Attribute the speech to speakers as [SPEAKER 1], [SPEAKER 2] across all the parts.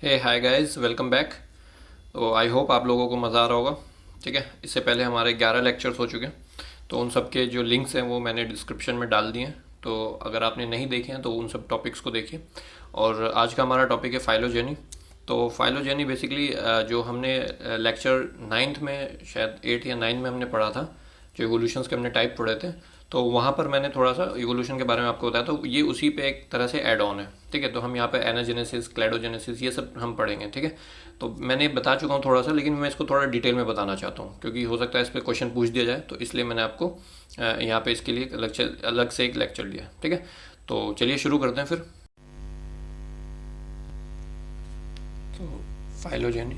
[SPEAKER 1] हे hi guys, welcome back. तो I hope आप लोगों को मज़ा आ रहा होगा। ठीक है, इससे पहले हमारे 11 लेक्चर्स हो चुके हैं, तो उन सब के जो लिंक्स हैं वो मैंने डिस्क्रिप्शन में डाल दिए हैं। तो अगर आपने नहीं देखे हैं तो उन सब टॉपिक्स को देखिए। और आज का हमारा टॉपिक है फाइलोजेनी। तो फाइलोजेनी बेसिकली जो हमने लेक्चर नाइन्थ में, शायद 8 या 9 में हमने पढ़ा था, जो इवोल्यूशंस के हमने टाइप पढ़े थे, तो वहाँ पर मैंने थोड़ा सा इवोल्यूशन के बारे में आपको बताया। तो ये उसी पे एक तरह से ऐड ऑन है। ठीक है, तो हम यहाँ पे एनाजेनेसिस, क्लैडोजेनेसिस, ये सब हम पढ़ेंगे। ठीक है, तो मैंने बता चुका हूँ थोड़ा सा, लेकिन मैं इसको थोड़ा डिटेल में बताना चाहता हूँ क्योंकि हो सकता है इस पर क्वेश्चन पूछ दिया जाए, तो इसलिए मैंने आपको यहाँ पे इसके लिए अलग से एक लेक्चर लिया। ठीक है, तो चलिए शुरू करते हैं फिर। तो फाइलोजेनी,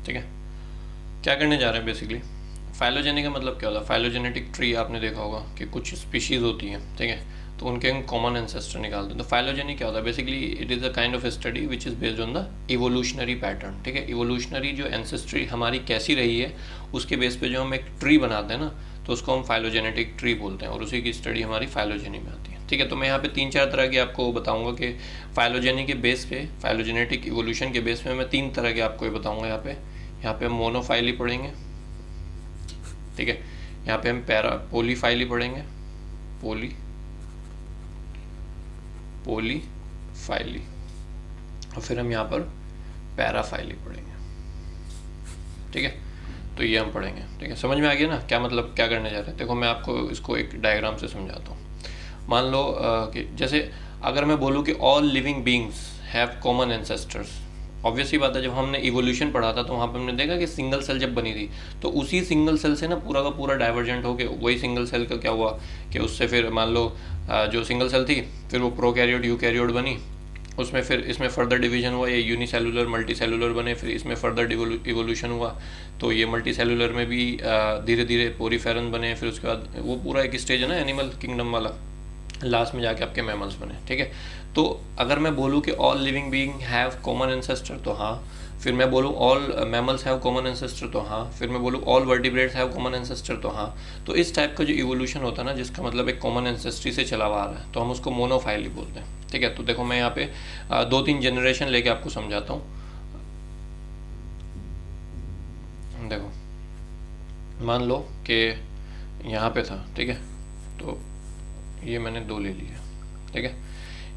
[SPEAKER 1] ठीक है, क्या करने जा रहे हैं बेसिकली। फाइलोजेनी का मतलब क्या होता है? फाइलोजेनेटिक ट्री आपने देखा होगा कि कुछ स्पीशीज़ होती हैं, ठीक है, तो उनके कॉमन एंसेस्टर निकालते हैं। तो फाइलोजेनी क्या होता है? Basically it is a kind of study which is based on the evolutionary pattern. ठीक है, इवोल्यूशनरी जो एंसेस्ट्री हमारी कैसी रही है उसके बेस पे जो हम एक ट्री बनाते हैं ना, तो उसको हम फाइलोजेनेटिक ट्री बोलते हैं, और उसी की स्टडी हमारी फाइलोजेनी में आती है। ठीक है, तो मैं यहाँ पे 3-4 तरह की आपको बताऊंगा कि फाइलोजेनी के बेस पे, फाइलोजेनेटिक इवोल्यूशन के बेस पे मैं 3 तरह के आपको ये बताऊंगा। यहाँ पे हम मोनोफाइली पढ़ेंगे। ठीक है, यहाँ पे हम पोलीफाइली पढ़ेंगे। पोली पोलीफाइली, और फिर हम यहाँ पर पैराफाइली पढ़ेंगे। ठीक है, तो ये हम पढ़ेंगे। ठीक है, समझ में आ गया ना क्या मतलब, क्या करने जा रहे हैं? देखो मैं आपको इसको एक डायग्राम से समझाता हूँ। मान लो कि जैसे अगर मैं बोलूँ कि all living beings have common ancestors, obvious ही बात है, जब हमने इवोल्यूशन पढ़ा था तो वहाँ पे हमने देखा कि सिंगल सेल जब बनी थी तो उसी सिंगल सेल से ना पूरा का पूरा डाइवर्जेंट होके वही सिंगल सेल का क्या हुआ कि उससे फिर मान लो जो सिंगल सेल थी फिर वो प्रोकैरियोट यूकैरियोट बनी, उसमें फिर इसमें फर्दर डिवीजन हुआ, ये यूनिसेलुलर मल्टी सेलुलर बने, फिर इसमें फर्दर इवोल्यूशन हुआ तो ये मल्टी सेलुलर में भी धीरे धीरे पोरीफेरन बने, फिर उसके बाद वो पूरा एक स्टेज है ना एनिमल किंगडम वाला, लास्ट में जाके आपके मैमल्स बने। ठीक है, तो अगर मैं बोलूँ कि all living being have common ancestor तो हाँ, फिर मैं बोलूँ all mammals have common ancestor तो हाँ, फिर मैं बोलूँ all vertebrates have common ancestor तो हाँ। तो इस टाइप का जो इवोल्यूशन होता है ना, जिसका मतलब एक कॉमन एंसेस्ट्री से चला हुआ आ रहा है, तो हम उसको मोनोफाइली बोलते हैं। ठीक है, तो देखो मैं यहाँ पे 2-3 जनरेशन लेके आपको समझाता हूँ। देखो मान लो कि यहाँ पे था, ठीक है, तो ये मैंने 2 ले लिया। ठीक है,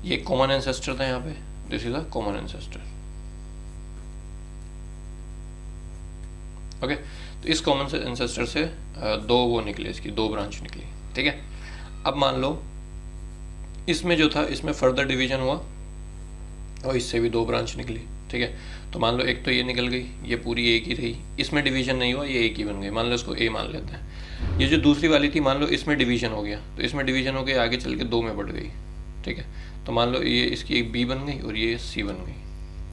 [SPEAKER 1] ये कॉमन एंसेस्टर था यहाँ पे, this is a common ancestor. Okay, तो इस कॉमन एंसेस्टर से 2 वो निकले, इसकी 2 ब्रांच निकली। ठीक है, अब मान लो इसमें जो था इसमें फर्दर डिवीजन हुआ और इससे भी 2 ब्रांच निकली। ठीक है, तो मान लो एक तो ये निकल गई, ये पूरी एक ही रही, इसमें डिवीजन नहीं हुआ, ये एक ही बन गई, मान लो इसको ए मान लेते हैं। ये जो दूसरी वाली थी मान लो इसमें डिवीजन हो गया, तो इसमें डिवीजन हो गया आगे चल के 2 में बढ़ गई। ठीक है, तो मान लो ये इसकी एक बी बन गई और ये सी बन गई।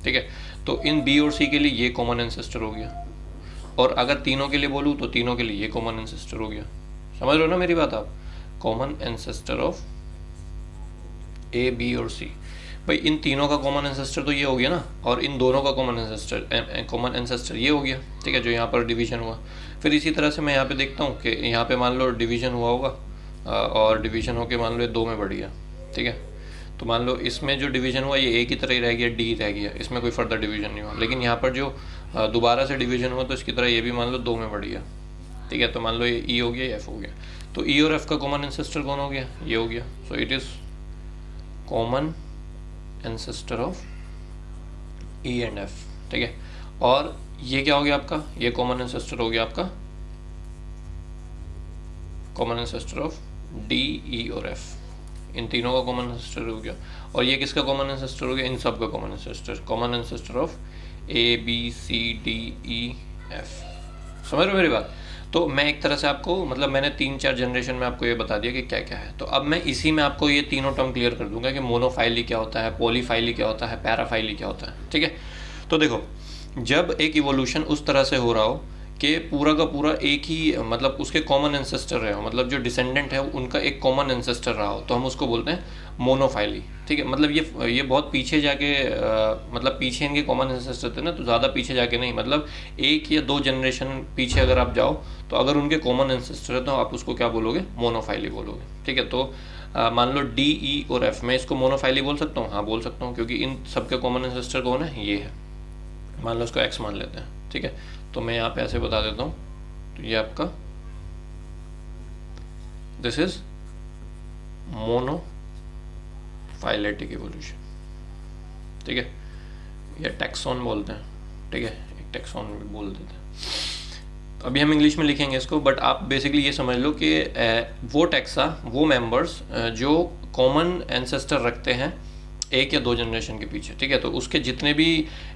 [SPEAKER 1] ठीक है, तो इन बी और सी के लिए ये कॉमन एंसेस्टर हो गया, और अगर तीनों के लिए बोलूँ तो तीनों के लिए ये कॉमन एंसेस्टर हो गया। समझ रहे हो ना मेरी बात आप? Common ancestor of A, B और सी। भाई इन तीनों का कॉमन एंसेस्टर तो ये हो गया ना, और इन दोनों का कॉमन एंसेस्टर ये हो गया। ठीक है, जो यहाँ पर डिवीजन हुआ। फिर इसी तरह से मैं यहाँ पे देखता हूँ कि यहाँ पे मान लो डिवीजन हुआ होगा, और डिवीजन होके मान लो ये 2 में बढ़ गया। ठीक है, तो मान लो इसमें जो डिवीजन हुआ ये एक ही तरह ही रह गया, डी रह गया, इसमें कोई फर्दर डिवीजन नहीं हुआ। लेकिन यहाँ पर जो दोबारा से डिवीजन हुआ तो इसकी तरह ये भी मान लो 2 में बढ़ गया। ठीक है, तो मान लो ये ई हो गया, ये एफ हो गया, तो ई और एफ का कॉमन एंसेस्टर कौन हो गया? ये हो गया। So it is common ancestor of E and F. ठीक है, और ये क्या हो गया आपका? ये कॉमन एंसेस्टर हो गया आपका कॉमन एंसेस्टर ऑफ डी, ई और एफ। इन तीनों का कॉमन एंसेस्टर हो गया। और ये किसका कॉमन एंसेस्टर हो गया? इन सब का common ancestor of A, B, C, D, E, F. समझ रहे हो मेरी बात? तो मैं एक तरह से आपको, मतलब मैंने 3-4 जनरेशन में आपको ये बता दिया कि क्या क्या है। तो अब मैं इसी में आपको ये तीनों टर्म क्लियर कर दूंगा कि मोनोफाइली क्या होता है, पॉलीफाइली क्या होता है, पैराफाइली क्या होता है। ठीक है, तो देखो जब एक इवोल्यूशन उस तरह से हो रहा हो कि पूरा का पूरा एक ही, मतलब उसके कॉमन एंसेस्टर रहे हो, मतलब जो डिसेंडेंट है उनका एक कॉमन एंसेस्टर रहा हो, तो हम उसको बोलते हैं मोनोफाइली। ठीक है, मतलब ये बहुत पीछे जाके मतलब पीछे इनके कॉमन एंसेस्टर थे ना, तो ज़्यादा पीछे जाके नहीं, मतलब 1 या 2 जनरेशन पीछे अगर आप जाओ तो अगर उनके कॉमन एंसेस्टर है तो आप उसको क्या बोलोगे? मोनोफाइली बोलोगे। ठीक है, तो मान लो डी, ई और एफ, मैं इसको मोनोफाइली बोल सकता हूँ? हाँ बोल सकता हूँ, क्योंकि इन सबके कॉमन एंसेस्टर कौन है? ये है। मान लो इसको एक्स मान लेते हैं, ठीक है। तो मैं यहाँ पे ऐसे बता देता हूँ, तो ये आपका दिस इज मोनोफाइलेटिक इवोल्यूशन, ठीक है। या टैक्सॉन बोलते हैं, ठीक है, एक टैक्सॉन भी बोल देते हैं। अभी हम इंग्लिश में लिखेंगे इसको, बट आप बेसिकली ये समझ लो कि वो टैक्सा, वो मेंबर्स जो कॉमन एंसेस्टर रखते हैं एक या दो जनरेशन के पीछे, ठीक है। तो उसके जितने भी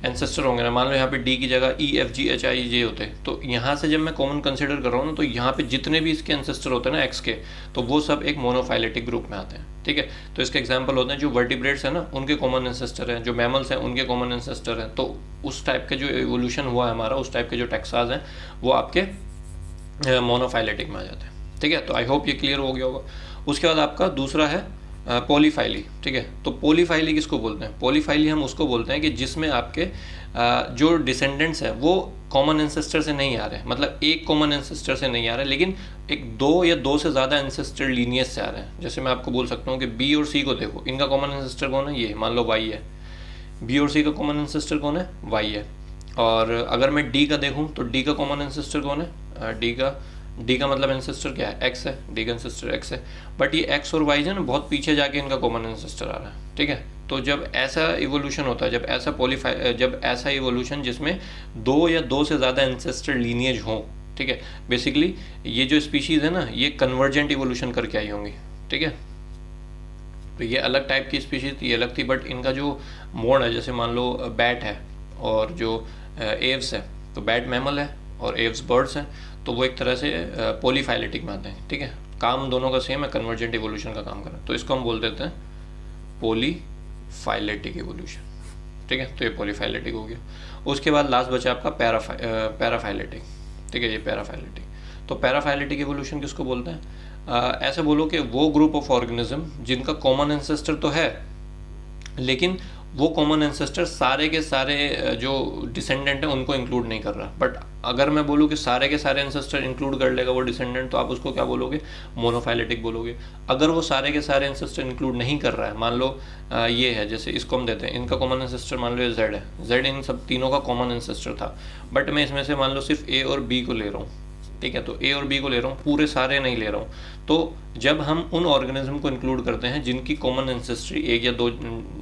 [SPEAKER 1] एंसेस्टर होंगे ना, मान लो यहाँ पे डी की जगह ई, एफ, जी, एच, आई, जे होते, तो यहाँ से जब मैं कॉमन कंसिडर कर रहा हूँ ना, तो यहाँ पे जितने भी इसके एंसेस्टर होते हैं ना एक्स के, तो वो सब एक मोनोफाइलेटिक ग्रुप में आते हैं, ठीक है। तो इसके एग्जाम्पल होते हैं जो वर्टिब्रेट्स हैं ना, उनके कॉमन एंसेस्टर हैं, जो मैमल्स हैं उनके कॉमन एंसेस्टर हैं। तो उस टाइप के जो एवोल्यूशन हुआ है हमारा, उस टाइप के जो टैक्साज हैं वो आपके मोनोफाइलेटिक में आ जाते हैं, ठीक है। तो आई होप ये क्लियर हो गया होगा। उसके बाद आपका दूसरा है पॉलीफाइली, ठीक है। तो पॉलीफाइली किसको बोलते हैं? पॉलीफाइली हम उसको बोलते हैं कि जिसमें आपके जो डिसेंडेंट्स हैं वो कॉमन एंसेस्टर से नहीं आ रहे हैं, मतलब एक कॉमन एंसेस्टर से नहीं आ रहे, लेकिन एक दो या दो से ज़्यादा एंसेस्टर लीनियज से आ रहे हैं। जैसे मैं आपको बोल सकता हूँ कि बी और सी को देखो, इनका कॉमन एंसेस्टर कौन है? ये मान लो वाई है। बी और सी का कॉमन एंसेस्टर कौन है? वाई है। और अगर मैं डी का देखूँ तो डी का कॉमन एंसेस्टर कौन है? डी का मतलब एंसेस्टर क्या है? एक्स है। डी का एंसेस्टर एक्स है। बट ये एक्स और वाई जो है ना, बहुत पीछे जाके इनका कॉमन एंसेस्टर आ रहा है, ठीक है। तो जब ऐसा इवोल्यूशन होता है, जब ऐसा इवोल्यूशन जिसमें दो या दो से ज़्यादा एंसेस्टर लीनियज हों, ठीक है, बेसिकली ये जो स्पीशीज़ है ना, ये कन्वर्जेंट इवोल्यूशन करके आई होंगी, ठीक है। तो ये अलग टाइप की स्पीशीज़ थी, ये अलग थी, बट इनका जो मोड है, जैसे मान लो बैट है और जो एव्स है, तो बैट मैमल है और एव्स बर्ड्स हैं, तो वो एक तरह से पॉलीफाइलेटिक में आते हैं, ठीक है। काम दोनों का सेम है, कन्वर्जेंट इवोल्यूशन का काम कर रहा है, तो इसको हम बोल देते हैं पॉलीफाइलेटिक इवोल्यूशन, ठीक है। तो ये पॉलीफाइलेटिक हो गया। उसके बाद लास्ट बचा आपका पैराफाइलेटिक, ठीक है, ये पैराफाइलेटिक। तो पैराफाइलेटिक इवोल्यूशन किसको बोलते हैं? ऐसे बोलो कि वो ग्रुप ऑफ ऑर्गेनिज्म जिनका कॉमन एंसेस्टर तो है, लेकिन वो कॉमन एंसेस्टर सारे के सारे जो डिसेंडेंट हैं उनको इंक्लूड नहीं कर रहा। बट अगर मैं बोलूँ कि सारे के सारे एंसेस्टर इंक्लूड कर लेगा वो डिसेंडेंट, तो आप उसको क्या बोलोगे? मोनोफाइलेटिक बोलोगे। अगर वो सारे के सारे एंसेस्टर इंक्लूड नहीं कर रहा है, मान लो ये है, जैसे इसको हम देते हैं, इनका कॉमन एंसेस्टर मान लो ये जेड है, जेड इन सब तीनों का कॉमन एंसेस्टर था, बट मैं इसमें से मान लो सिर्फ ए और बी को ले रहा हूँ, ठीक है। तो ए और बी को ले रहा हूँ, पूरे सारे नहीं ले रहा हूँ। तो जब हम उन ऑर्गेनिज्म को इंक्लूड करते हैं जिनकी कॉमन एंसेस्ट्री एक या दो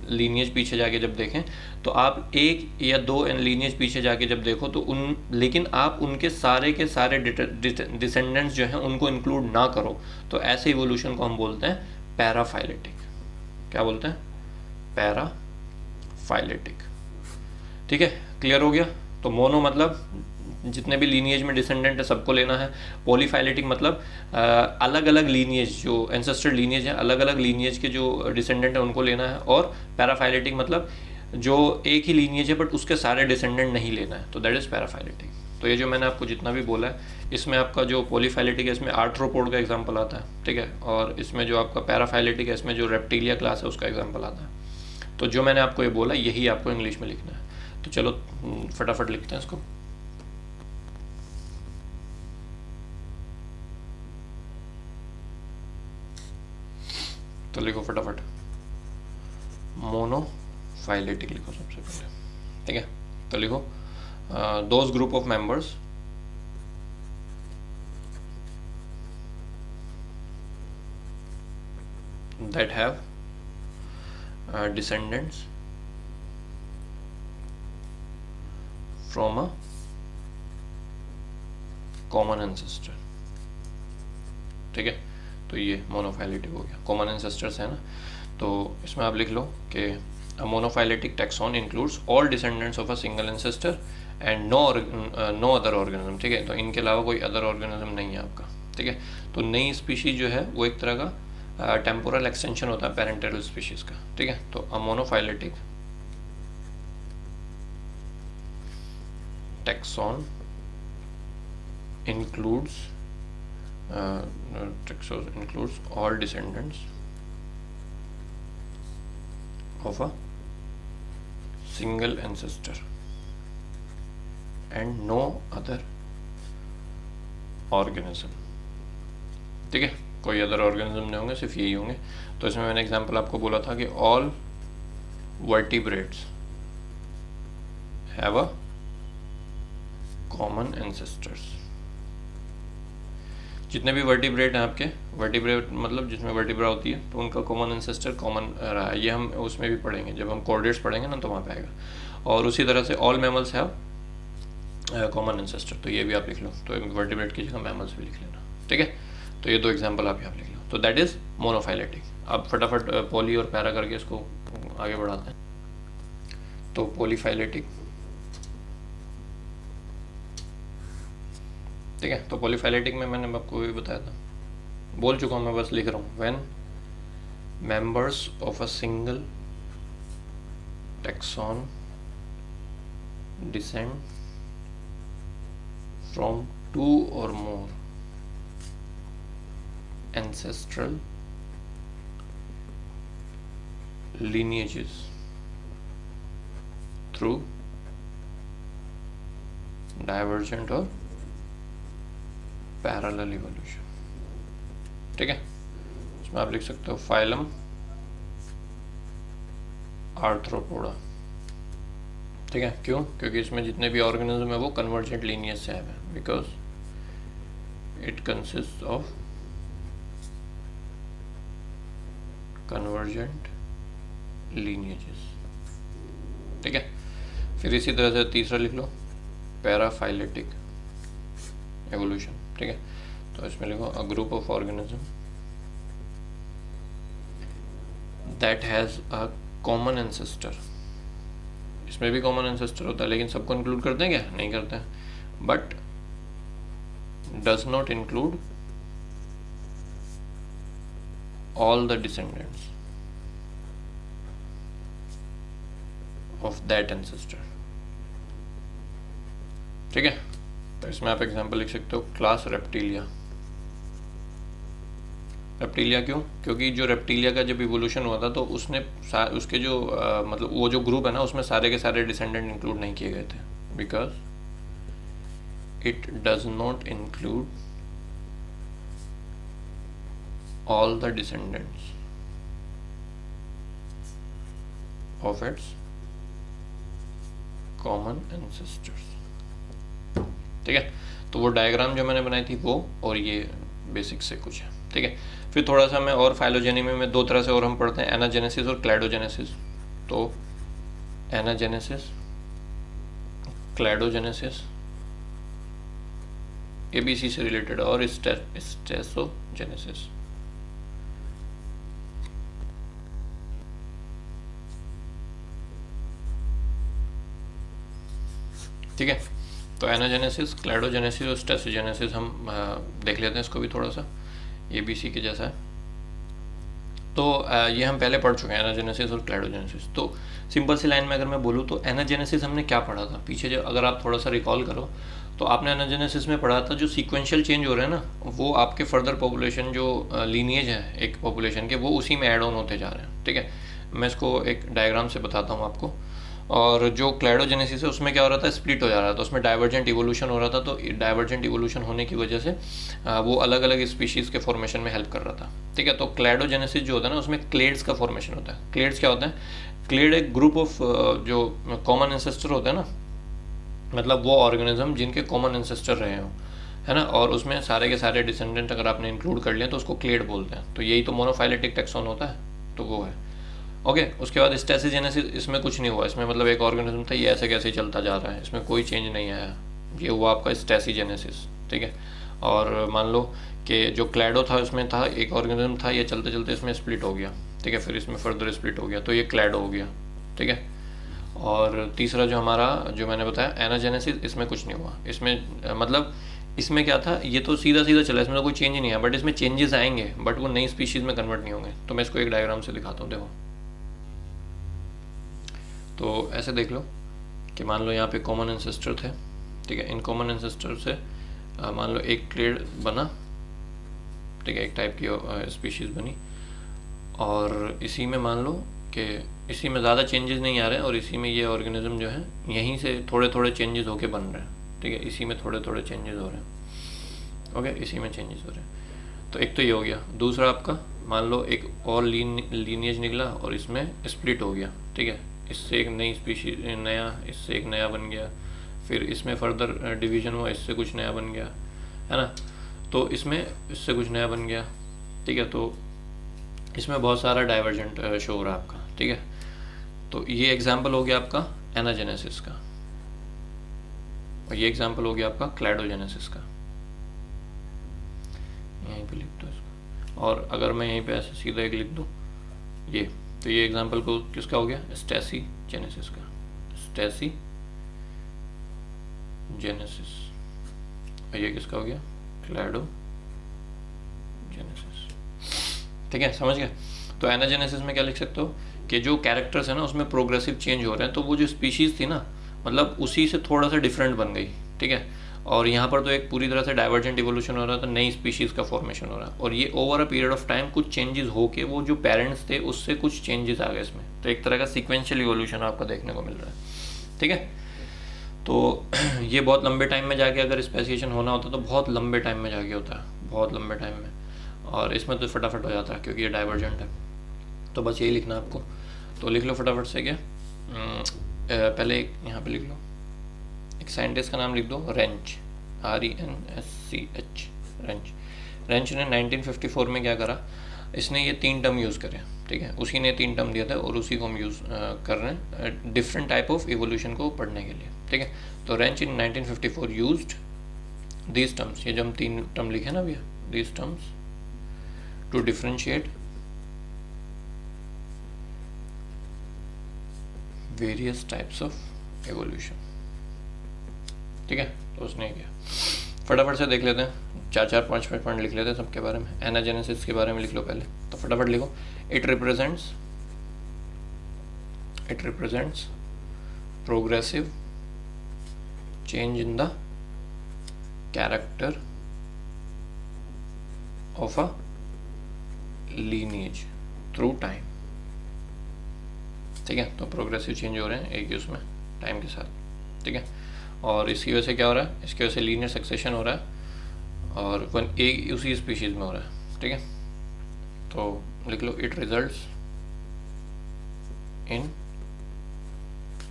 [SPEAKER 1] लीनियज पीछे जाके जब देखें, तो आप एक या दो लीनियज पीछे जाके जब देखो तो लेकिन आप उनके सारे के सारे डिसेंडेंट्स जो हैं उनको इंक्लूड ना करो, तो ऐसे इवोल्यूशन को हम बोलते हैं पैराफाइलेटिक। क्या बोलते हैं? पैराफाइलेटिक, ठीक है। क्लियर हो गया? तो मोनो मतलब जितने भी लीनिएज में डिसेंडेंट है सबको लेना है। पॉलीफाइलेटिक मतलब अलग अलग लीनिएज, जो एंसेस्टर लीनिएज है, अलग अलग लीनिएज के जो डिसेंडेंट है उनको लेना है। और पैराफाइलेटिक मतलब जो एक ही लीनिएज है बट उसके सारे डिसेंडेंट नहीं लेना है, तो दैट इज़ पैराफाइलेटिक। तो ये जो मैंने आपको जितना भी बोला है, इसमें आपका जो पॉलीफाइलेटिक है इसमें आर्थ्रोपोड का एग्जाम्पल आता है, ठीक है। और इसमें जो आपका पैराफाइलेटिक है इसमें जो रेप्टिलिया क्लास है उसका एग्जाम्पल आता है। तो जो मैंने आपको ये बोला यही आपको इंग्लिश में लिखना है। तो चलो फटाफट लिखते हैं इसको। तो लिखो फटाफट, मोनोफाइलेटिक लिखो सबसे पहले, ठीक है। तो लिखो those group of members that have descendants from a common ancestor, ठीक है। तो ये मोनोफाइलेटिक हो गया, कॉमन एंसेस्टर्स है ना। तो इसमें आप लिख लो कि a monophyletic taxon includes all descendants of a single ancestor and no other organism, ठीक है। तो इनके अलावा कोई अदर ऑर्गेनिज्म नहीं है आपका, ठीक है। तो नई स्पीशीज जो है वो एक तरह का टेम्पोरल एक्सटेंशन होता है पेरेंटल स्पीशीज का, ठीक है। तो a monophyletic taxon includes all descendants of a single ancestor and no other organism, ठीक है। कोई अदर ऑर्गेनिज्म नहीं होंगे, सिर्फ यही होंगे। तो इसमें मैंने एग्जांपल आपको बोला था कि all vertebrates have a common ancestors. जितने भी वर्टिब्रेट हैं आपके, वर्टिब्रेट मतलब जिसमें वर्टिब्रा होती है, तो उनका कॉमन एंसेस्टर कॉमन रहा है। ये हम उसमें भी पढ़ेंगे, जब हम कोऑर्डिनेट्स पढ़ेंगे ना तो वहाँ पे आएगा। और उसी तरह से all mammals have common ancestor, तो ये भी आप लिख लो। तो वर्टिब्रेट की जगह मैमल्स भी लिख लेना, ठीक है। तो ये 2 एग्जाम्पल आप यहाँ लिख लो। तो दैट इज मोनोफाइलेटिक। अब फटाफट पॉली और पैरा करके इसको आगे बढ़ाते हैं। तो पॉलीफाइलेटिक, ठीक है। तो पॉलीफाइलेटिक में मैंने आपको भी बताया था, बोल चुका हूँ मैं, बस लिख रहा हूँ। When members of a single taxon descend from 2 or more ancestral lineages through divergent or parallel evolution, ठीक है। इसमें आप लिख सकते हो फाइलम आर्थ्रोपोडा, ठीक है। क्यों? क्योंकि इसमें जितने भी ऑर्गेनिज्म है वो कन्वर्जेंट लीनियज से आए हैं, because it consist of convergent lineages, ठीक है। फिर इसी तरह से तीसरा लिख लो पैराफाइलेटिक एवोल्यूशन, ठीक है। तो इसमें लिखो a group of organism that has a common ancestor. इसमें भी कॉमन एंसेस्टर होता है, लेकिन सबको इंक्लूड करते हैं क्या? नहीं करते हैं। But does not include all the descendants of that ancestor, ठीक है। तो इसमें आप एग्जांपल लिख सकते हो क्लास रेप्टिलिया। रेप्टिलिया क्यों? क्योंकि जो रेप्टिलिया का जब इवोल्यूशन हुआ था तो उसने उसके जो मतलब वो जो ग्रुप है ना, उसमें सारे के सारे डिसेंडेंट इंक्लूड नहीं किए गए थे, because it does not include all the descendants of its common ancestors, ठीक है। तो वो डायग्राम जो मैंने बनाई थी वो, और ये बेसिक से कुछ है, ठीक है। फिर थोड़ा सा मैं और फाइलोजेनी में 2 तरह से और हम पढ़ते हैं, एनाजेनेसिस और क्लैडोजेनेसिस। तो एनाजेनेसिस, क्लैडोजेनेसिस एबीसी से रिलेटेड, और स्टेसोजेनेसिस, ठीक है। तो एनाजेनेसिस, क्लैडोजेनेसिस और स्टेसोजेनेसिस हम देख लेते हैं इसको भी थोड़ा सा, एबीसी के जैसा है। तो ये हम पहले पढ़ चुके हैं, एनाजेनेसिस और क्लैडोजेनेसिस। तो सिंपल सी लाइन में अगर मैं बोलूँ तो एनाजेनेसिस हमने क्या पढ़ा था पीछे, जो अगर आप थोड़ा सा रिकॉल करो तो आपने एनाजेनेसिस में पढ़ा था जो सीक्वेंशियल चेंज हो रहे हैं ना, वो आपके फर्दर पॉपुलेशन जो लीनिएज है एक पॉपुलेशन के, वो उसी में ऐड ऑन होते जा रहे हैं, ठीक है। मैं इसको एक डायग्राम से बताता हूँ आपको। और जो क्लैडोजेनेसिस है उसमें क्या हो रहा था, स्प्लिट हो जा रहा था, उसमें डाइवर्जेंट इवोल्यूशन हो रहा था। तो डाइवर्जेंट इवोल्यूशन होने की वजह से वो अलग अलग स्पीशीज़ के फॉर्मेशन में हेल्प कर रहा था, ठीक है। तो क्लैडोजेनेसिस जो होता है ना, उसमें क्लेड्स का फॉर्मेशन होता है। क्लेड्स क्या होता है? क्लेड एक ग्रुप ऑफ जो कॉमन एंसेस्टर होता है ना, मतलब वो ऑर्गेनिज्म जिनके कॉमन एंसेस्टर रहे हों, है ना, और उसमें सारे के सारे डिसेंडेंट अगर आपने इंक्लूड कर लिया तो उसको क्लेड बोलते हैं। तो यही तो मोनोफाइलेटिक टैक्सॉन होता है, तो वो है, ओके। उसके बाद स्टेसिजेनेसिस, इसमें कुछ नहीं हुआ, इसमें मतलब एक ऑर्गेनिज्म था, ये ऐसे कैसे ही चलता जा रहा है, इसमें कोई चेंज नहीं आया, ये हुआ आपका स्टेसिजेनेसिस, ठीक है। और मान लो कि जो क्लैडो था उसमें था एक ऑर्गेनिज्म था, ये चलते चलते इसमें स्प्लिट हो गया, ठीक है, फिर इसमें फर्दर स्प्लिट हो गया, तो ये क्लैडो हो गया, ठीक है। और तीसरा जो हमारा जो मैंने बताया एनाजेनेसिस, इसमें कुछ नहीं हुआ, इसमें मतलब इसमें क्या था, ये तो सीधा सीधा चला, इसमें तो कोई चेंज नहीं है, बट इसमें चेंजेस आएंगे, बट वो नई स्पीशीज़ में कन्वर्ट नहीं होंगे। तो मैं इसको एक डायग्राम से दिखाता हूँ, देखो। तो ऐसे देख लो कि मान लो यहाँ पे कॉमन एंसेस्टर थे, ठीक है। इन कॉमन एंसेस्टर से मान लो एक क्लेड बना, ठीक है, एक टाइप की स्पीशीज़ बनी, और इसी में मान लो कि इसी में ज़्यादा चेंजेस नहीं आ रहे हैं, और इसी में ये ऑर्गेनिज्म जो है यहीं से थोड़े थोड़े चेंजेस होके बन रहे हैं, ठीक है, इसी में थोड़े थोड़े चेंजेस हो रहे हैं, ओके, इसी में चेंजेस हो रहे हैं। तो एक तो ये हो गया। दूसरा आपका मान लो एक और लीनिएज निकला और इसमें स्प्लिट हो गया, ठीक है, इससे एक नई स्पीशीज नया, इससे एक नया बन गया, फिर इसमें फर्दर डिवीजन हुआ, इससे कुछ नया बन गया, है ना। तो इसमें इससे कुछ नया बन गया, ठीक है। तो इसमें बहुत सारा डाइवर्जेंट शो हो रहा है आपका, ठीक है। तो ये एग्जाम्पल हो गया आपका एनाजेनेसिस का, और ये एग्जाम्पल हो गया आपका क्लैडोजेनेसिस का। यहीं पे लिख दो इसको, और अगर मैं यहीं पे ऐसे सीधा एक लिख दूँ ये, तो ये एग्जाम्पल को किसका हो गया, स्टेसिजेनेसिस का, स्टेसिजेनेसिस। और ये किसका हो गया, क्लैडोजेनेसिस, ठीक है, समझ गए। तो एनाजेनेसिस में क्या लिख सकते हो कि जो कैरेक्टर्स है ना उसमें प्रोग्रेसिव चेंज हो रहे हैं, तो वो जो स्पीशीज थी ना मतलब उसी से थोड़ा सा डिफरेंट बन गई, ठीक है। और यहाँ पर तो एक पूरी तरह से डाइवर्जेंट इवोल्यूशन हो रहा था, नई स्पीशीज़ का फॉर्मेशन हो रहा है, और ये over a period of time कुछ चेंजेस होके वो जो पेरेंट्स थे उससे कुछ चेंजेस आ गए इसमें। तो एक तरह का सीक्वेंशियल इवोल्यूशन आपको देखने को मिल रहा है, ठीक है। तो ये बहुत लंबे टाइम में जाके अगर स्पेसिएशन होना होता तो बहुत लंबे टाइम में जाके होता है, बहुत लंबे टाइम में, और इसमें तो फटाफट हो जाता है क्योंकि ये डाइवर्जेंट है। तो बस यही लिखना आपको, तो लिख लो फटाफट से क्या, पहले एक यहाँ पे लिख लो, एक साइंटिस्ट का नाम लिख दो, रेंच, RENSCH, रेंच। रेंच ने 1954 में क्या करा, इसने ये 3 टर्म यूज़ करे, ठीक है, उसी ने 3 टर्म दिया था और उसी को हम यूज़ कर रहे हैं डिफरेंट टाइप ऑफ इवोल्यूशन को पढ़ने के लिए, ठीक है। तो Rensch in 1954 used these terms, ये जो हम 3 टर्म लिखे ना भैया, these terms to differentiate various types of evolution, ठीक है। तो उसने किया, फटाफट से देख लेते हैं, 4-5 पॉइंट लिख लेते हैं सबके बारे में। एनाजेनेसिस के बारे में लिख लो पहले, तो फटाफट लिखो, it represents progressive change in the character of a lineage through time, ठीक है। तो प्रोग्रेसिव चेंज हो रहे हैं एक ही उसमें टाइम के साथ, ठीक है। और इसकी वजह से क्या हो रहा है, इसकी वजह से लीनियर सक्सेशन हो रहा है, और एक उसी स्पीशीज में हो रहा है, ठीक है। तो लिख लो, it results in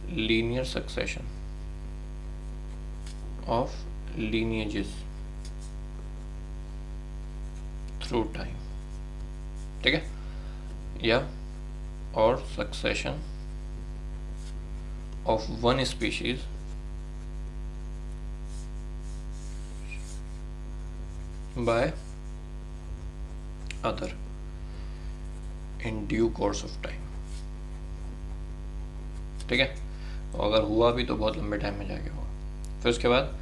[SPEAKER 1] linear succession of lineages through time, ठीक है, या और succession of one species by other in due course of time, ठीक है। और अगर हुआ भी तो बहुत लंबे टाइम में जाके हुआ। फिर उसके बाद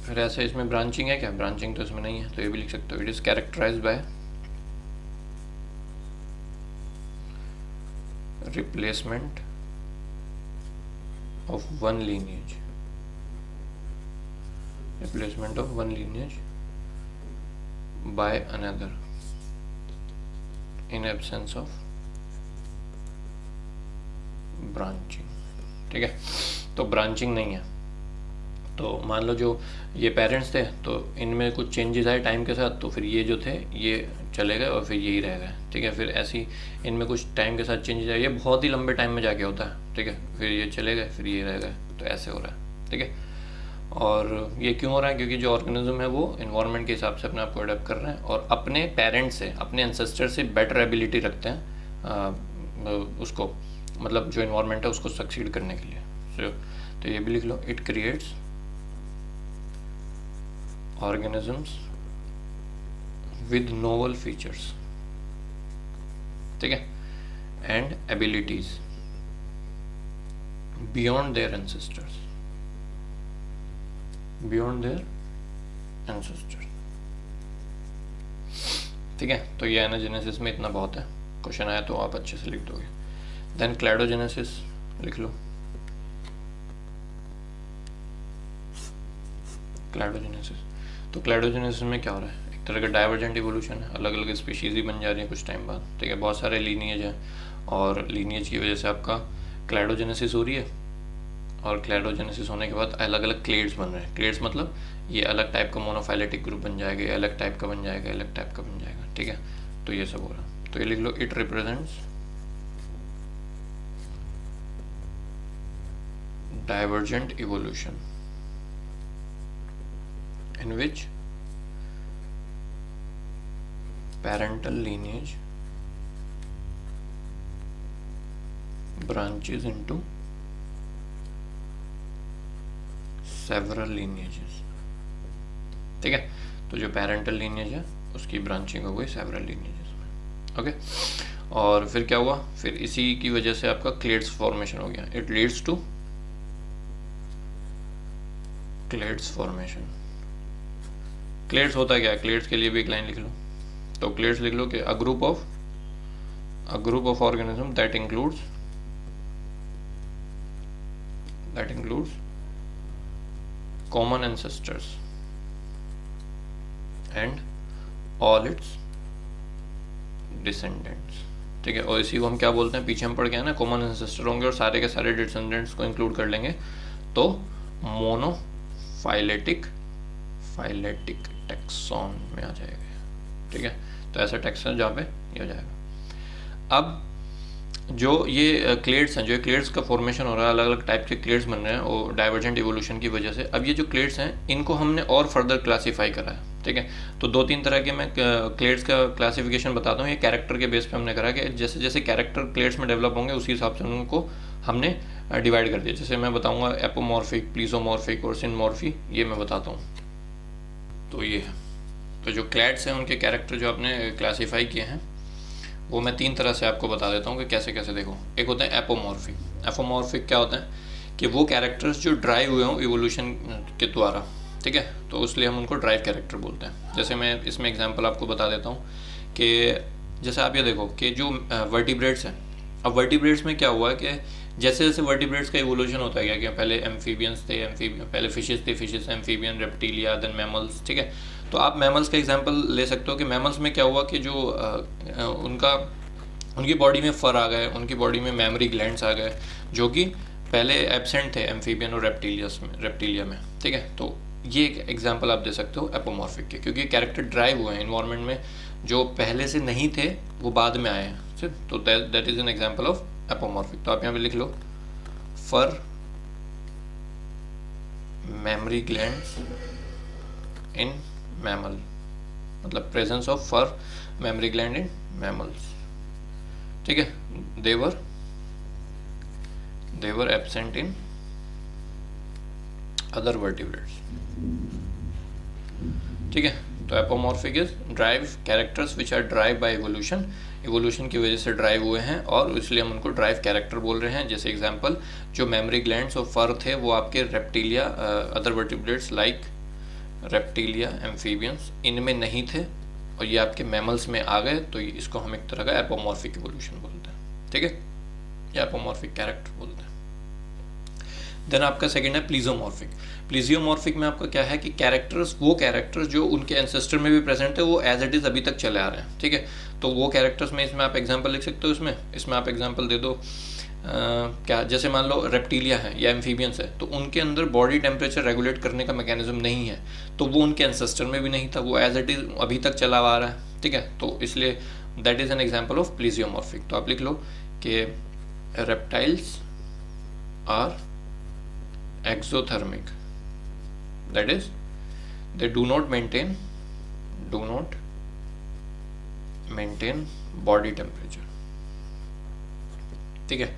[SPEAKER 1] फिर ऐसे इसमें ब्रांचिंग है क्या, ब्रांचिंग तो इसमें नहीं है, तो ये भी लिख सकते हो, it is characterised by replacement of one lineage, replacement of one lineage by another in absence of branching, ठीक है। तो ब्रांचिंग नहीं है, तो मान लो जो ये पेरेंट्स थे तो इनमें कुछ चेंजेस आए टाइम के साथ, तो फिर ये जो थे ये चले गए और फिर यही रह गए, ठीक है। फिर ऐसी इनमें कुछ टाइम के साथ चेंजेस आए, ये बहुत ही लंबे टाइम में जाके होता है, ठीक है। फिर ये चले गए, फिर ये रह गए, तो ऐसे हो रहा है, ठीक है। और ये क्यों हो रहा है, क्योंकि जो ऑर्गेनिज्म है वो इन्वायरमेंट के हिसाब से अपने आप को अडेप्ट कर रहे हैं और अपने पेरेंट्स से, अपने एंसेस्टर से बेटर एबिलिटी रखते हैं उसको, मतलब जो इन्वायरमेंट है उसको सक्सीड करने के लिए। तो ये भी लिख लो, it creates organisms with novel features, ठीक है, and abilities beyond their ancestors, beyond their ancestor, ठीक है। तो ये एनाजेनेसिस में इतना बहुत है, क्वेश्चन आया तो आप अच्छे से लिख दोगे। देन क्लैडोजेनेसिस लिख लो, क्लैडोजेनेसिस। तो क्लैडोजेनेसिस में क्या हो रहा है, एक तरह का डाइवर्जेंट इवोल्यूशन है, अलग अलग स्पीशीज ही बन जा रही है कुछ टाइम बाद, ठीक है। बहुत सारे लीनिएज हैं और लीनिएज की वजह से आपका क्लैडोजेनेसिस हो रही है, और क्लैडोजेनेसिस होने के बाद अलग अलग क्लेड्स बन रहे हैं। क्लेड्स मतलब ये अलग टाइप का मोनोफाइलेटिक ग्रुप बन जाएगा, ये अलग टाइप का बन जाएगा, अलग टाइप का बन जाएगा, ठीक है। तो ये सब हो रहा, तो ये लिख लो, it represents divergent evolution in which parental lineage branches into several lineages, ठीक है। तो जो पेरेंटल लीनियज है उसकी ब्रांचिंग हो गई सेवरल लीनियजेस में, ओके। और फिर क्या हुआ, फिर इसी की वजह से आपका क्लेड्स फॉर्मेशन हो गया। It leads to clades formation. Clades होता क्या है, क्लेड्स के लिए भी एक लाइन लिख लो। तो क्लेड्स लिख लो कि a group of organism that includes common ancestors and all it's descendants, ठीक है। और इसी को हम क्या बोलते हैं, पीछे हम पढ़ के हैं ना, कॉमन एंसेस्टर होंगे और सारे के सारे डिसेंडेंट्स को इंक्लूड कर लेंगे तो मोनोफाइलेटिक टैक्सॉन में आ जाएगा, ठीक है। तो ऐसा टैक्सॉन जहाँ पे ये हो जाएगा। अब जो ये क्लेड्स हैं, जो क्लेड्स का फॉर्मेशन हो रहा है, अलग अलग टाइप के क्लेड्स बन रहे हैं और डाइवर्जेंट इवोल्यूशन की वजह से। अब ये जो क्लेड्स हैं इनको हमने और फर्दर क्लासीफाई करा है, ठीक है। तो 2-3 तरह के मैं क्लेड्स का क्लासिफिकेशन बताता हूँ। ये कैरेक्टर के बेस पे हमने करा कि जैसे जैसे कैरेक्टर क्लेड्स में डेवलप होंगे उसी हिसाब से उनको हमने डिवाइड कर दिया। जैसे मैं बताऊँगा एपोमॉर्फिक, प्लीजोमॉर्फिक और सिनमॉर्फी, ये मैं बताता हूँ। तो ये है, तो जो क्लैड्स हैं उनके कैरेक्टर जो आपने क्लासीफाई किए हैं वो मैं 3 तरह से आपको बता देता हूँ कि कैसे कैसे देखो। एक होता है एपोमॉर्फिक। एपोमॉर्फिक क्या होता है कि वो कैरेक्टर्स जो ड्राइव हुए हों इवोल्यूशन के द्वारा, ठीक है। तो इसलिए हम उनको ड्राइव कैरेक्टर बोलते हैं। जैसे मैं इसमें एग्जांपल आपको बता देता हूँ कि जैसे आप ये देखो कि जो वर्टिब्रेट्स हैं, अब वर्टिब्रेट्स में क्या हुआ कि जैसे जैसे वर्टिब्रेट्स का इवोल्यूशन होता गया कि पहले एम्फीबियंस थे, पहले फिशेस थे, fishes amphibian, reptilia, then mammals, ठीक है। तो आप मैमल्स का एग्जांपल ले सकते हो कि मैमल्स में क्या हुआ कि जो उनकी बॉडी में फर आ गए, उनकी बॉडी में मेमोरी ग्लैंड्स आ गए जो कि पहले एब्सेंट थे एम्फीबियन और रेप्टिलिया में, ठीक है। तो ये एक एग्जांपल आप दे सकते हो एपोमॉर्फिक के, क्योंकि कैरेक्टर ड्राइव हुए हैं इन्वायरमेंट में, जो पहले से नहीं थे वो बाद में आए हैं। तो that is an example of apomorphic. तो आप यहाँ पे लिख लो fur mammary glands in mammal, मतलब presence of fur mammary gland in mammals, ठीक है। they were absent in other vertebrates, ठीक है। तो apomorphic is derived characters which are derived by evolution की वजह से ड्राइव हुए हैं और इसलिए हम उनको ड्राइव कैरेक्टर बोल रहे हैं। जैसे एग्जांपल जो मेमोरी ग्लैंड्स और फर थे वो आपके reptilia, other vertebrates like reptilia, amphibians, इनमें नहीं थे और ये आपके मैमल्स में आ गए, तो इसको हम एक तरह का एपोमॉर्फिक इवोल्यूशन बोलते हैं, ठीक है, या एपोमॉर्फिक कैरेक्टर बोलते हैं। देन आपका सेकंड है प्लीजोमॉर्फिक। प्लीजियोमॉर्फिक में आपका क्या है कि कैरेक्टर्स, वो कैरेक्टर्स जो उनके एंसेस्टर में भी प्रेजेंट है वो एज इट इज अभी तक चले आ रहे हैं, ठीक है। तो वो कैरेक्टर्स में इसमें आप एग्जांपल लिख सकते हो, इसमें आप एग्जांपल दे दो क्या, जैसे मान लो रेप्टिलिया है या एम्फीबियंस है, तो उनके अंदर बॉडी टेम्परेचर रेगुलेट करने का मैकेनिज्म नहीं है, तो वो उनके एंसेस्टर में भी नहीं था, वो एज इट इज अभी तक चला आ रहा है, ठीक है। तो इसलिए that is an example of plesiomorphic. तो आप लिख लो कि reptiles are exothermic, that is they do not maintain body temperature, ठीक है।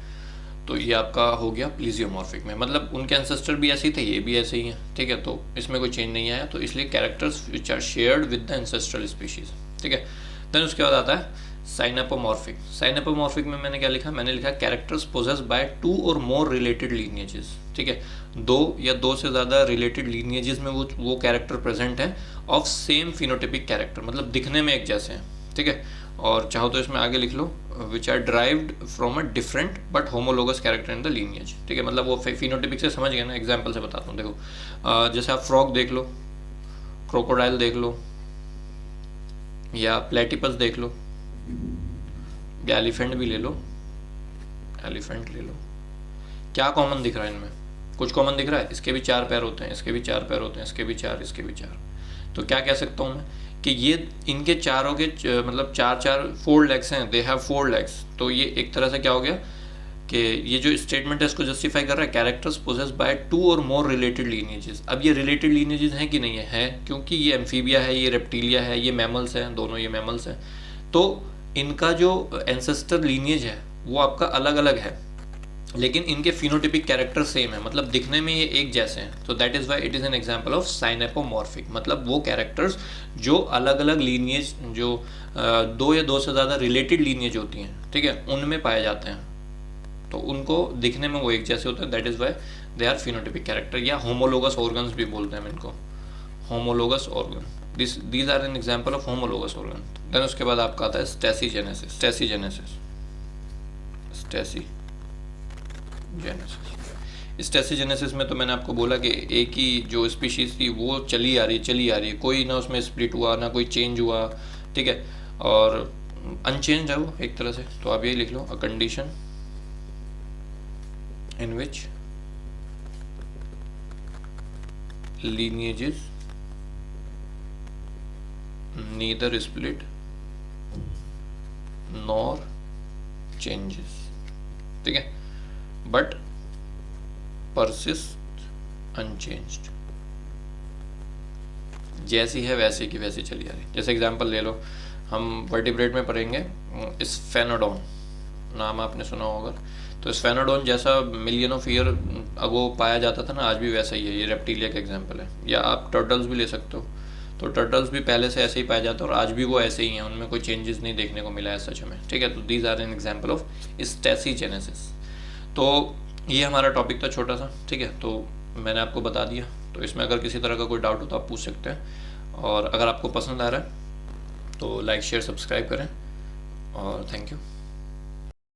[SPEAKER 1] तो ये आपका हो गया प्लीजियोमॉर्फिक में, मतलब उनके एंसेस्टर भी ऐसे ही थे, ये भी ऐसे ही हैं, ठीक है। तो इसमें कोई चेंज नहीं आया, तो इसलिए characters which are shared with the ancestral species, ठीक है। देन उसके बाद आता है साइनेपोमॉर्फिक। साइनेपोमॉर्फिक में मैंने क्या लिखा, मैंने लिखा कैरेक्टर्स पोजेस्ड बाय 2 और मोर रिलेटेड लीनिएजेस, ठीक है। 2 या 2 से ज़्यादा रिलेटेड लीनिएजेस में वो कैरेक्टर प्रेजेंट है ऑफ सेम फिनोटिपिक कैरेक्टर, मतलब दिखने में एक जैसे हैं, ठीक है। और चाहो तो इसमें आगे लिख लो which are derived from a different but homologous character in the lineage, ठीक है। मतलब वो फिनोटिपिक से समझ गए ना, एग्जाम्पल से बताता हूँ। देखो जैसे आप फ्रॉग देख लो, क्रोकोडाइल देख लो, या प्लेटिपस देख लो, या एलिफेंट भी ले लो, क्या कॉमन दिख रहा है इनमें, कुछ कॉमन दिख रहा है, इसके भी 4 पैर होते हैं, इसके भी 4 पैर होते हैं, इसके भी 4, इसके भी 4। तो क्या कह सकता हूँ मैं कि ये इनके चारों के मतलब 4 4 लेग्स हैं, दे हैव 4 लेग्स। तो ये एक तरह से क्या हो गया कि ये जो स्टेटमेंट है इसको जस्टिफाई कर रहा है, कैरेक्टर्स पोजेस बाय 2 और मोर रिलेटेड लीनिएजेस। अब ये रिलेटेड लीनिएजेस हैं कि नहीं है, क्योंकि ये एम्फीबिया है, ये रेप्टिलिया है, ये मैमल्स हैं, दोनों ये मैमल्स हैं। तो इनका जो एंसेस्टर लीनिएज है वो आपका अलग अलग है, लेकिन इनके फिनोटिपिक कैरेक्टर सेम है, मतलब दिखने में ये एक जैसे हैं। तो that is why it is an example of synapomorphic, मतलब वो कैरेक्टर्स जो अलग अलग लीनिएज, जो 2 या 2 से ज़्यादा रिलेटेड लीनिएज होती हैं, ठीक है, उनमें पाए जाते हैं। तो उनको दिखने में वो एक जैसे होते हैं, that is why they are phenotypic character, या होमोलोगस ऑर्गन्स भी बोलते हैं इनको, homologous organ. These are an example of homologous organ. Then उसके बाद आपका आता है स्टेसिजेनेसिस। स्टेसिजेनेसिस में तो मैंने आपको बोला कि एक ही जो स्पीशीज थी वो चली आ रही, कोई ना उसमें स्प्लिट हुआ, ना कोई चेंज हुआ, ठीक है, और अनचेंज है वो एक तरह से। तो आप यही लिख लो, a condition in which lineages neither split nor changes, ठीक है, but persist unchanged, जैसी है वैसी की वैसी चली आ रही। जैसे एग्जांपल ले लो, हम वर्टिब्रेट में पढ़ेंगे स्फेनोडोन, नाम आपने सुना होगा। तो स्फेनोडोन जैसा मिलियन ऑफ ईयर अगो पाया जाता था ना, आज भी वैसा ही है। ये रेप्टिलिया का एग्जांपल है। या आप टर्टल्स भी ले सकते हो, तो टर्टल्स भी पहले से ऐसे ही पाया जाता है और आज भी वो ऐसे ही हैं, उनमें कोई चेंजेस नहीं देखने को मिला है सच में, ठीक है। तो these are an example of stasigenesis. तो ये हमारा टॉपिक था छोटा सा, ठीक है, तो मैंने आपको बता दिया। तो इसमें अगर किसी तरह का कोई डाउट हो तो आप पूछ सकते हैं, और अगर आपको पसंद आ रहा है तो लाइक शेयर सब्सक्राइब करें, और थैंक यू।